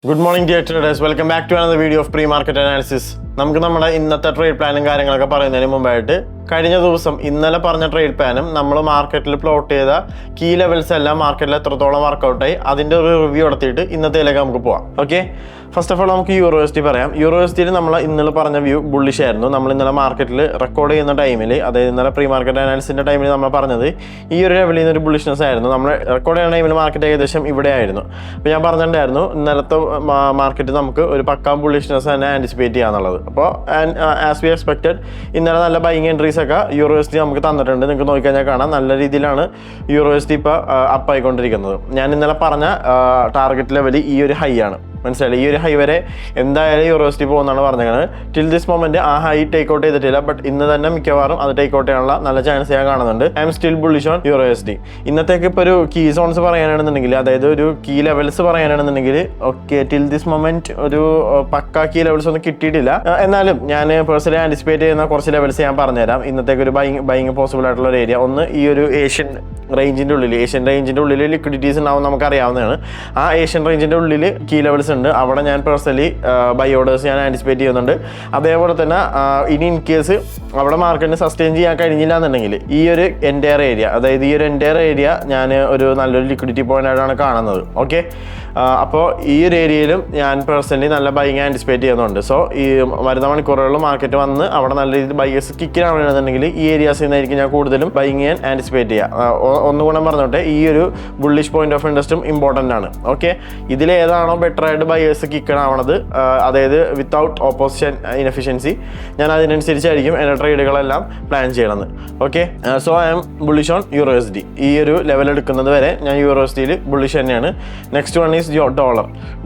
Good morning dear traders, welcome back to another video of pre-market analysis. നമുക്ക് നമ്മുടെ ഇന്നത്തെ trade പ്ലാനും കാര്യങ്ങളൊക്കെ പറയുന്നതിന് മുമ്പായിട്ട് കഴിഞ്ഞ ദിവസം ഇന്നലെ പറഞ്ഞ ട്രേഡ് പ്ലാനും നമ്മൾ മാർക്കറ്റിൽ പ്ലോട്ട് ചെയ്ത കീ ലെവൽസ് എല്ലാം മാർക്കറ്റിൽ എത്രത്തോളം വർക്കൗട്ടായി അതിൻ്റെ ഒരു റിവ്യൂ നടത്തിയിട്ട് ഇന്നത്തേലേക്ക് നമുക്ക് പോവാം. ഓക്കെ, ഫസ്റ്റ് ഓഫ് ഓൾ നമുക്ക് യൂറോസിറ്റി പറയാം. യൂറോസിറ്റിയിൽ നമ്മൾ ഇന്നലെ പറഞ്ഞ വ്യൂ ബുള്ളിഷ് ആയിരുന്നു. നമ്മൾ ഇന്നലെ മാർക്കറ്റിൽ റെക്കോർഡ് ചെയ്യുന്ന ടൈമിൽ, അതായത് ഇന്നലെ പ്രീ മാർക്കറ്റ് അനാലിസിൻ്റെ ടൈമിൽ നമ്മൾ പറഞ്ഞത് ഈ ഒരു ലെവലിൽ നിന്ന് ഒരു ബുള്ളിഷ്നെസ് ആയിരുന്നു. നമ്മൾ റെക്കോർഡ് ചെയ്യുന്ന ടൈമിൽ മാർക്കറ്റ് ഏകദേശം ഇവിടെ ആയിരുന്നു. അപ്പോൾ ഞാൻ പറഞ്ഞിട്ടുണ്ടായിരുന്നു ഇന്നലത്തെ മാർക്കറ്റ് നമുക്ക് ഒരു പക്കാ ബുള്ളിഷ്നെസ് തന്നെ ആൻറ്റിസിപ്പേറ്റ് ചെയ്യാന്നുള്ളത്. അപ്പോൾ ആസ് വി എക്സ്പെക്റ്റഡ് ഇന്നലെ നല്ല ബൈങ് എൻട്രീസ് ഒക്കെ യൂറോസിറ്റി നമുക്ക് തന്നിട്ടുണ്ട്. നിങ്ങൾക്ക് നോക്കിക്കഴിഞ്ഞാൽ കാണാം നല്ല രീതിയിലാണ് യൂറോസിറ്റി ഇപ്പോൾ അപ്പ് ആയിക്കൊണ്ടിരിക്കുന്നത്. ഞാൻ ഇന്നലെ പറഞ്ഞ ടാർഗറ്റ് ലെവൽ ഈ ഒരു ഹൈ ആണ്, മനസ്സിലായി. ഈ ഒരു ഹൈ വരെ എന്തായാലും യൂറോസിറ്റി പോകുന്നതാണ് പറഞ്ഞത്. ടിൽ ദിസ് മൊമെന്റ് ആ ഹൈ ടേക്ക് ഔട്ട് ചെയ്തിട്ടില്ല, ബട്ട് ഇന്ന് തന്നെ മിക്കവാറും അത് ടേക്ക് ഔട്ട് ചെയ്യാനുള്ള നല്ല ചാൻസ് ഞാൻ കാണുന്നുണ്ട്. I am still bullish on euro city. ഇന്നത്തേക്ക് ഇപ്പോൾ ഒരു കീ സോൺസ് പറയാനാണെന്നുണ്ടെങ്കിൽ, അതായത് ഒരു കീ ലെവൽസ് പറയാനാണെന്നുണ്ടെങ്കിൽ, ഓക്കെ ടിൽ ദിസ് മൊമെന്റ് ഒരു പക്കാ കീ ലെവൽസ് ഒന്നും കിട്ടിയിട്ടില്ല. എന്നാലും ഞാൻ പേഴ്സണലി ആൻറ്റിസിപ്പേറ്റ് ചെയ്യുന്ന കുറച്ച് ലെവൽസ് ഞാൻ പറഞ്ഞുതരാം. ഇന്നത്തേക്ക് ഒരു ബൈങ് പോസിബിൾ ആയിട്ടുള്ള ഒരു ഏരിയ ഒന്ന് ഈ ഒരു ഏഷ്യൻ റേഞ്ചിൻ്റെ ഉള്ളിൽ ലിക്വിഡിറ്റീസ് ഉണ്ടാവും, നമുക്കറിയാവുന്നതാണ്. ആ ഏഷ്യൻ റേഞ്ചിൻ്റെ ഉള്ളിൽ കീ ലെവൽസ് ഉണ്ട്. അവിടെ ഞാൻ പേഴ്സണലി ബൈ ഓർഡേഴ്സ് ഞാൻ ആൻറ്റിസിപ്പേറ്റ് ചെയ്യുന്നുണ്ട്. അതേപോലെ തന്നെ ഇനി ഇൻ കേസ് അവിടെ മാർക്കറ്റിന് സസ്റ്റെയിൻ ചെയ്യാൻ കഴിഞ്ഞില്ല എന്നുണ്ടെങ്കിൽ ഈ ഒരു എൻറ്റയർ ഏരിയ, അതായത് ഈ ഒരു എൻറ്റയർ ഏരിയ ഞാൻ ഒരു നല്ലൊരു ലിക്വിഡിറ്റി പോയിന്റ് ആയിട്ടാണ് കാണുന്നത്. ഓക്കെ, അപ്പോൾ ഈ ഒരു ഏരിയയിലും ഞാൻ പേഴ്സണലി നല്ല ബൈങ് ആൻറ്റിസിപ്പേറ്റ് ചെയ്യുന്നുണ്ട്. സോ ഈ വരുന്ന മണിക്കൂറുകളിൽ മാർക്കറ്റ് വന്ന് അവിടെ നല്ല രീതിയിൽ ബൈസ് കിക്കിനാണെന്നുണ്ടെങ്കിൽ ഈ ഏരിയാസിൽ നിന്നായിരിക്കും ഞാൻ കൂടുതലും ബൈങ് ചെയ്യാൻ ആൻറ്റിസിപ്പേറ്റ് ചെയ്യുക. ഒന്നുകൂടെ പറഞ്ഞോട്ടെ, ഈ ഒരു ബുള്ളിഷ് പോയിന്റ് ഓഫ് ഇൻട്രസ്റ്റും ഇമ്പോർട്ടൻ്റ് ആണ്. ഓക്കെ, ഇതിലേതാണോ ബെറ്റർ ആയിട്ട് ബൈസ് കിക്കണാവണത്, അതായത് വിത്തൗട്ട് ഓപ്പോസിഷൻ ഇൻഎഫിഷ്യൻസി, ഞാൻ അതിനനുസരിച്ചായിരിക്കും എൻ്റെ ട്രേഡുകളെല്ലാം പ്ലാൻ ചെയ്യണമെന്ന്. Okay, so I am bullish on euro city. ഈ ഒരു ലെവൽ എടുക്കുന്നത് വരെ ഞാൻ യൂറോസിറ്റിയിൽ ബുള്ളിഷ് തന്നെയാണ്. നെക്സ്റ്റ് വൺ ഈസ്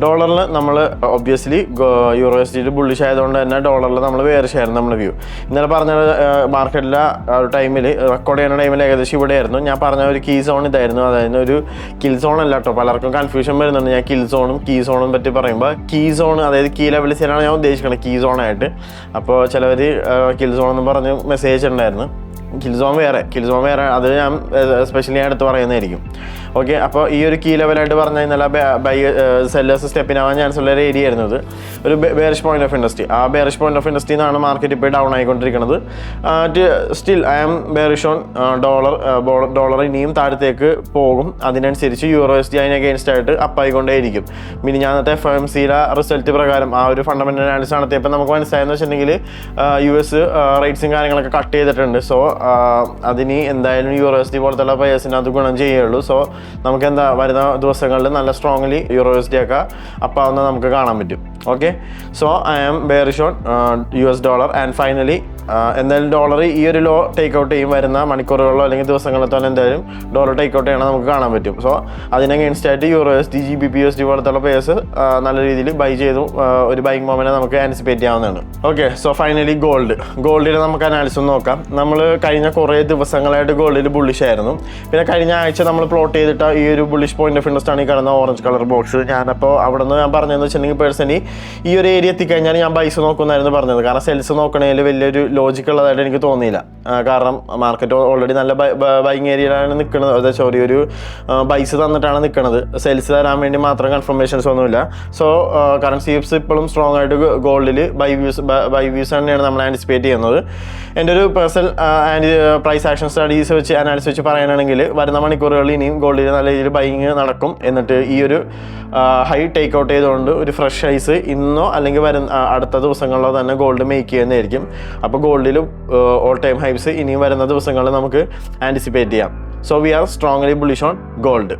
ഡോളറിൽ നമ്മൾ ഒബ്വിയസ്ലി യൂറോസിറ്റിയിൽ ബുള്ളിഷ് ആയതുകൊണ്ട് തന്നെ ഡോളറിൽ നമ്മൾ വേറെ ഷെയർ നമ്മൾ വ്യൂ ഇന്നലെ പറഞ്ഞ മാർക്കറ്റിലെ ടൈമിൽ റെക്കോർഡ് ചെയ്യുന്ന ടൈമിൽ ഏകദേശം ഇവിടെയായിരുന്നു. ഞാൻ പറഞ്ഞ ഒരു കീ സോൺ ഇതായിരുന്നു, അതായത് ഒരു കിൽ സോൺ അല്ല കേട്ടോ. പലർക്കും കൺഫ്യൂഷൻ വരുന്നുണ്ട് ഞാൻ കിൽ സോണും കീ സോണും പറ്റി പറയുമ്പോൾ. കീ സോൺ അതായത് കീ ലെവൽ ചെയ്യാനാണ് ഞാൻ ഉദ്ദേശിക്കുന്നത്, കീ സോണായിട്ട്. അപ്പോൾ ചിലവർ കിൽ സോൺ എന്ന് പറഞ്ഞ് മെസ്സേജ് ഉണ്ടായിരുന്നു. കിൽ സോൺ വേറെ, അത് ഞാൻ സ്പെഷ്യലി എടുത്ത് പറയുന്നതായിരിക്കും. ഓക്കെ, അപ്പോൾ ഈ ഒരു കീ ലെവലായിട്ട് പറഞ്ഞു കഴിഞ്ഞാൽ ബൈ സെല്ലേഴ്സ് സ്റ്റെപ്പിനാവാൻ ചാൻസ് ഉള്ള ഒരു ഏരിയ ആയിരുന്നു. ഒരു ബെയറിഷ് പോയിന്റ് ഓഫ് ഇൻഡസ്ട്രി. ആ ബെയറിഷ് പോയിന്റ് ഓഫ് ഇൻഡസ്ട്രി എന്നാണ് മാർക്കറ്റ് ഇപ്പോൾ ഡൗൺ ആയിക്കൊണ്ടിരിക്കുന്നത്. Still I am bearish on dollar. ഇനിയും താഴത്തേക്ക് പോകും. അതിനനുസരിച്ച് യൂറോസിറ്റി അതിന് അഗെയിൻസ്റ്റ് ആയിട്ട് അപ്പ് ആയിക്കൊണ്ടേയിരിക്കും. മിനിഞ്ഞാന്നത്തെ FOMCയിലെ റിസൾട്ട് പ്രകാരം ആ ഒരു ഫണ്ടമെന്റൽ അനാലിസിസ് നടത്തിയപ്പോൾ നമുക്ക് മനസ്സിലായെന്ന് വെച്ചിട്ടുണ്ടെങ്കിൽ US റേറ്റ്സും കാര്യങ്ങളൊക്കെ കട്ട് ചെയ്തിട്ടുണ്ട്. സോ അതിന് എന്തായാലും യൂറോസിറ്റി പോലത്തുള്ള പയേഴ്സിന് അത് ഗുണം ചെയ്യുള്ളൂ. സോ നമുക്ക് എന്താ വരുന്ന ദിവസങ്ങളിൽ നല്ല സ്ട്രോങ്ലി യൂറോസിറ്റി ഒക്കെ അപ്പാവുന്നത് നമുക്ക് കാണാൻ പറ്റും. Okay, so I am bearish on US dollar. And finally എന്തായാലും ഡോളർ ഈ ഒരു ലോ ടേക്ക് ഔട്ട് ചെയ്യും. വരുന്ന മണിക്കൂറുകളിലോ അല്ലെങ്കിൽ ദിവസങ്ങളിലോ തന്നെ എന്തായാലും ഡോളർ ടേക്ക് ഔട്ട് ചെയ്യണം നമുക്ക് കാണാൻ പറ്റും. സോ അതിന് അഗെയിൻസ്റ്റ് ആയിട്ട് USD GBP USD പോലത്തുള്ള പേഴ്സ് നല്ല രീതിയിൽ ബൈ ചെയ്തു ഒരു ബൈങ് മൊമെന്റ് നമുക്ക് ആൻറ്റിസിപ്പേറ്റ് ചെയ്യാവുന്നതാണ്. ഓക്കെ, സോ ഫൈനലി ഗോൾഡിൽ നമുക്ക് അനാലിസിസ് നോക്കാം. നമ്മൾ കഴിഞ്ഞ കുറേ ദിവസങ്ങളായിട്ട് ഗോൾഡിൽ ബുള്ളിഷ് ആയിരുന്നു. പിന്നെ കഴിഞ്ഞ ആഴ്ച നമ്മൾ പ്ലോട്ട് ചെയ്തിട്ട് ഈ ഒരു ബുള്ളിഷ് പോയിന്റ് ഓഫ് ഇൻട്രസ്റ്റ് ആണ് ഈ കാണുന്ന ഓറഞ്ച് കളർ ബോക്സ്. ഞാനപ്പോൾ അവിടെ നിന്ന് ഞാൻ പറഞ്ഞതെന്ന് വെച്ചിട്ടുണ്ടെങ്കിൽ പേഴ്സണലി ഈ ഒരു ഏരിയ എത്തിക്കഴിഞ്ഞാൽ ഞാൻ ബൈസ് നോക്കുന്നായിരുന്നു പറഞ്ഞത്. കാരണം സെൽസ് നോക്കണേൽ വലിയൊരു ലോജിക് ഉള്ളതായിട്ട് എനിക്ക് തോന്നിയില്ല. കാരണം മാർക്കറ്റ് ഓൾറെഡി നല്ല ബൈങ് ഏരിയയിലാണ് നിൽക്കുന്നത്. അതായത് സോറി, ഒരു ബൈസ് തന്നിട്ടാണ് നിൽക്കുന്നത്. സെൽസ് തരാൻ വേണ്ടി മാത്രം കൺഫർമേഷൻസ് ഒന്നുമില്ല. സോ കറൻസീസ് ഇപ്പോഴും സ്ട്രോങ് ആയിട്ട് ഗോൾഡിൽ ബൈ വ്യൂസ് തന്നെയാണ് നമ്മൾ ആൻറ്റിസിപ്പേറ്റ് ചെയ്യുന്നത്. എൻ്റെ ഒരു പേഴ്സണൽ പ്രൈസ് ആക്ഷൻ സ്റ്റഡീസ് വെച്ച് അനാലിസിസ് വെച്ച് പറയാനാണെങ്കിൽ വരുന്ന മണിക്കൂറുകളിൽ ഇനിയും ഗോൾഡിൽ നല്ല രീതിയിൽ ബൈങ് നടക്കും. എന്നിട്ട് ഈ ഒരു ഹൈ ടേക്ക് ഔട്ട് ചെയ്തുകൊണ്ട് ഒരു ഫ്രഷ് ഹൈസ് ഇന്നോ അല്ലെങ്കിൽ അടുത്ത ദിവസങ്ങളിലോ തന്നെ ഗോൾഡ് മേക്ക് ചെയ്യുന്നതായിരിക്കും. അപ്പോൾ ഗോൾഡിലും ഓൾ ടൈം ഹൈസ് ഇനിയും വരുന്ന ദിവസങ്ങളിൽ നമുക്ക് ആൻറ്റിസിപ്പേറ്റ് ചെയ്യാം. So we R strongly bullish on gold.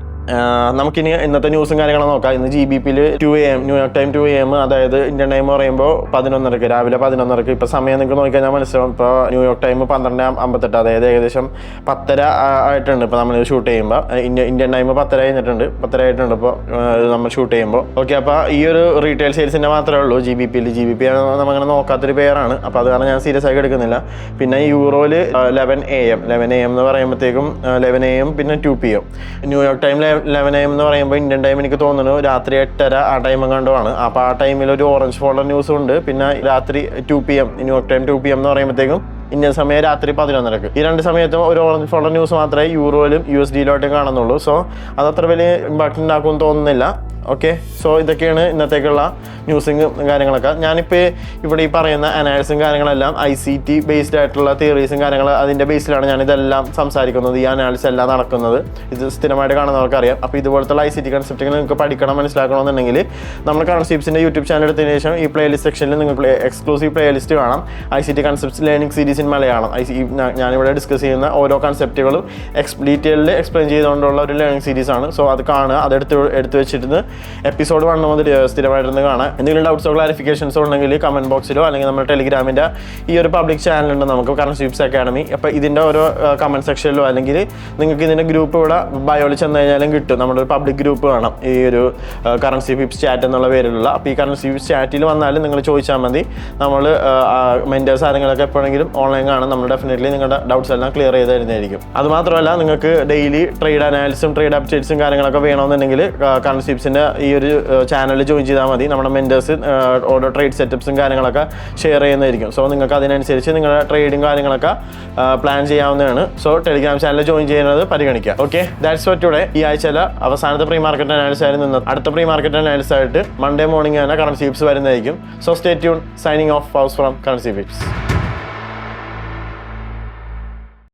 നമുക്കിനി ഇന്നത്തെ ന്യൂസും കാര്യങ്ങളും നോക്കാം. ഇന്ന് GBPയിൽ 2 AM ന്യൂയോർക്ക് ടൈം 2 AM, അതായത് ഇന്ത്യൻ ടൈം പറയുമ്പോൾ 11:30 രാവിലെ 11:30. ഇപ്പോൾ സമയം നിങ്ങൾക്ക് നോക്കിക്കഴിഞ്ഞാൽ മനസ്സിലാവും. ഇപ്പോൾ ന്യൂയോർക്ക് ടൈം 12:58, അതായത് ഏകദേശം 10:30 ആയിട്ടുണ്ട് ഇപ്പോൾ നമ്മൾ ഷൂട്ട് ചെയ്യുമ്പോൾ. ഇന്ത്യൻ ടൈം 10:30 കഴിഞ്ഞിട്ടുണ്ട്, 10:30 ആയിട്ടുണ്ട് ഇപ്പോൾ നമ്മൾ ഷൂട്ട് ചെയ്യുമ്പോൾ. ഓക്കെ, അപ്പോൾ ഈ ഒരു റീറ്റെയിൽ സെയിൽസിൻ്റെ മാത്രമേ ഉള്ളൂ GBP നമ്മളങ്ങനെ നോക്കാത്തൊരു പേരാണ്. അപ്പോൾ അത് കാരണം ഞാൻ സീരിയസ് ആയി എടുക്കുന്നില്ല. പിന്നെ യൂറോയിൽ 11 AM എന്ന് പറയുമ്പോഴത്തേക്കും 11 AM പിന്നെ 2 PM. ന്യൂയോർക്ക് ടൈം 11 AM എന്ന് പറയുമ്പോൾ ഇന്ത്യൻ ടൈം എനിക്ക് തോന്നുന്നു രാത്രി 8:30 ആ ടൈം കണ്ടുമാണ്. അപ്പോൾ ആ ടൈമിൽ ഒരു ഓറഞ്ച് ഫോൾഡർ ന്യൂസും ഉണ്ട്. പിന്നെ രാത്രി 2 PM ന്യൂയോർക്ക് ടൈം 2 PM എന്ന് പറയുമ്പോഴത്തേക്കും ഇന്ത്യൻ സമയം രാത്രി 11:30. ഈ രണ്ട് സമയത്തും ഒരു ഓറഞ്ച് ഫോൾഡർ ന്യൂസ് മാത്രമേ യൂറോയിലും USD കാണുന്നുള്ളൂ. സോ അതത്ര വലിയ ഇമ്പാക്റ്റ് ഉണ്ടാക്കുമെന്ന് തോന്നുന്നില്ല. ഓക്കെ, സോ ഇതൊക്കെയാണ് ഇന്നത്തേക്കുള്ള ന്യൂസും കാര്യങ്ങളൊക്കെ. ഞാനിപ്പോൾ ഇവിടെ ഈ പറയുന്ന അനാലിസും കാര്യങ്ങളെല്ലാം ICT ബേസ്ഡ് ആയിട്ടുള്ള തിയറീസും കാര്യങ്ങൾ അതിൻ്റെ ബേസിലാണ് ഞാനിതെല്ലാം സംസാരിക്കുന്നത്. ഈ അനാലിസ് എല്ലാം നടക്കുന്നത് ഇത് സ്ഥിരമായിട്ട് കാണുന്നവർക്കറിയാം. അപ്പോൾ ഇതുപോലത്തെ ICT കൺസെപ്റ്റുകൾ നിങ്ങൾക്ക് പഠിക്കണം, മനസ്സിലാക്കണമെന്നുണ്ടെങ്കിൽ നമ്മൾ കൺസെപ്റ്റ്സിൻ്റെ യൂട്യൂബ് ചാനൽ എടുത്തതിന് ശേഷം ഈ പ്ലേലിസ്റ്റ് സെക്ഷനിൽ നിങ്ങൾക്ക് എക്സ്ക്ലൂസീവ് പ്ലേലിസ്റ്റ് കാണാം. ICT concepts learning series in Malayalam. ഞാനിവിടെ ഡിസ്കസ് ചെയ്യുന്ന ഓരോ കൺസെപ്റ്റുകളും ഡീറ്റെയിലിൽ എക്സ്പ്ലെയിൻ ചെയ്തുകൊണ്ടുള്ള ഒരു ലേണിംഗ് സീരീസാണ്. സോ അത് കാണുക, അത് എടുത്ത് വെച്ചിട്ട് എപ്പിസോഡ് 1 മുതൽ സ്ഥിരമായിട്ടൊന്ന് കാണാം. എന്തെങ്കിലും ഡൗട്ട്സോ ക്ലാരിഫിക്കേഷൻസോ ഉണ്ടെങ്കിൽ കമൻറ്റ് ബോക്സിലോ അല്ലെങ്കിൽ നമ്മുടെ ടെലിഗ്രാമിൻ്റെ ഈ ഒരു പബ്ലിക് ചാനലുണ്ട് നമുക്ക്, കറൻസിപ്സ് അക്കാഡമി. അപ്പോൾ ഇതിൻ്റെ ഓരോ കമൻറ്റ് സെക്ഷനിലോ അല്ലെങ്കിൽ നിങ്ങൾക്ക് ഇതിൻ്റെ ഗ്രൂപ്പ് ഇവിടെ ബയോയിൽ ചെന്ന് കഴിഞ്ഞാലും കിട്ടും. നമ്മുടെ ഒരു പബ്ലിക് ഗ്രൂപ്പ് കാണാം, ഈ ഒരു കറൻസി പിപ്സ് ചാറ്റ് എന്നുള്ള പേരിലുള്ള. അപ്പോൾ ഈ കറൻസി പിപ്സ് ചാറ്റിൽ വന്നാലും നിങ്ങൾ ചോദിച്ചാൽ മതി. നമ്മൾ മെൻറ്റേഴ്സ് ആരെങ്കിലുമൊക്കെ എപ്പോഴെങ്കിലും ഓൺലൈൻ കാണാം. നമ്മൾ ഡെഫിനറ്റ്ലി നിങ്ങളുടെ ഡൗട്ട്സ് എല്ലാം ക്ലിയർ ചെയ്ത് തരുന്നതായിരിക്കും. അതുമാത്രമല്ല, നിങ്ങൾക്ക് ഡെയിലി ട്രേഡ് അനാലിസും ട്രേഡ് അപ്ഡേറ്റ്സും കാര്യങ്ങളൊക്കെ വേണമെന്നുണ്ടെങ്കിൽ കറൻസിപ്സിൻ്റെ ഈ ഒരു ചാനൽ ജോയിൻ ചെയ്താൽ മതി. നമ്മുടെ മെൻറ്റേഴ്സ് ഓരോ ട്രേഡ് സെറ്റപ്സും കാര്യങ്ങളൊക്കെ ഷെയർ ചെയ്യുന്നതായിരിക്കും. സോ നിങ്ങൾക്ക് അതിനനുസരിച്ച് നിങ്ങളുടെ ട്രേഡും കാര്യങ്ങളൊക്കെ പ്ലാൻ ചെയ്യാവുന്നതാണ്. സോ ടെലിഗ്രാം ചാനൽ ജോയിൻ ചെയ്യുന്നത് പരിഗണിക്കുക. Okay, that's what today. ഈ ആഴ്ചയിലെ അവസാനത്തെ പ്രീ മാർക്കറ്റ് അനാലിസ് ആയിരുന്നു. അടുത്ത പ്രീ മാർക്കറ്റ് അനാലിസ് ആയിട്ട് മൺഡേ മോർണിംഗ് തന്നെ കറൻസി പിപ്സ് വരുന്നതായിരിക്കും. So stay tune. Signing off house from currency pips.